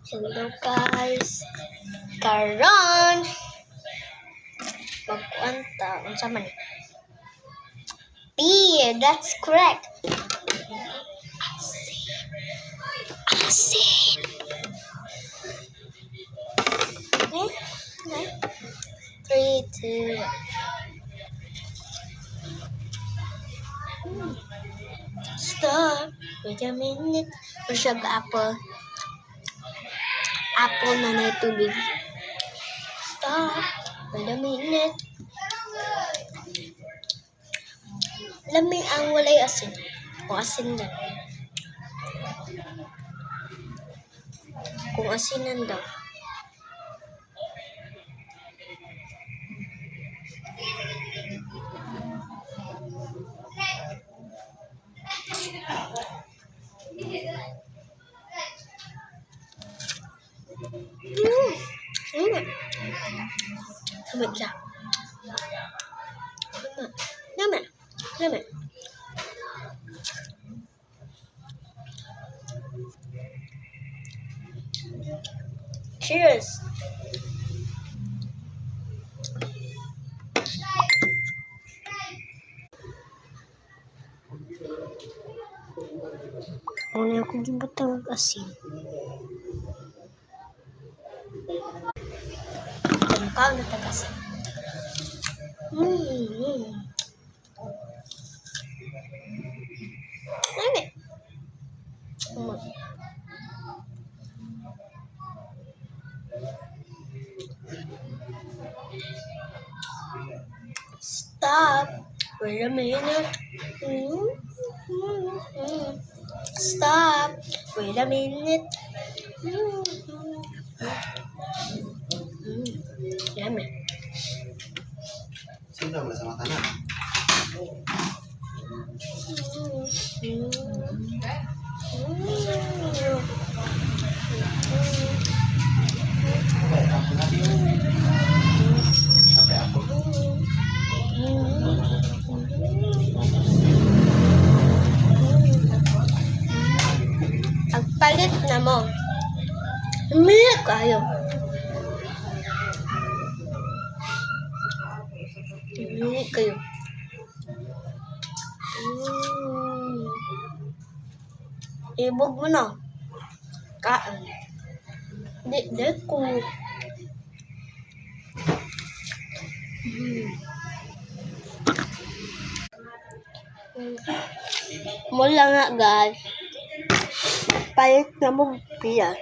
Hello guys. Karon magkuanta unsa man ni? B, that's correct. Asin. Okay. 3, 2, 1. Stop. Wait a minute. Masyag apple. Apple na na tubig. Stop. Wait a minute. Lamig ang walay asin. Kung asin na. Kung asinan daw. Naman siya. Naman. Cheers. Muna ako gibutang asin. Tangkaw na tagasin. Nami. Stop. Wait a minute. Stop. Wait a minute. Yummy. Sino ba sa mata na? Palit na mo. Umiyak kayo. Umiyak kayo. Ibog mo na. Kaan. Di ko. Mula nga guys. Palit na mo piya.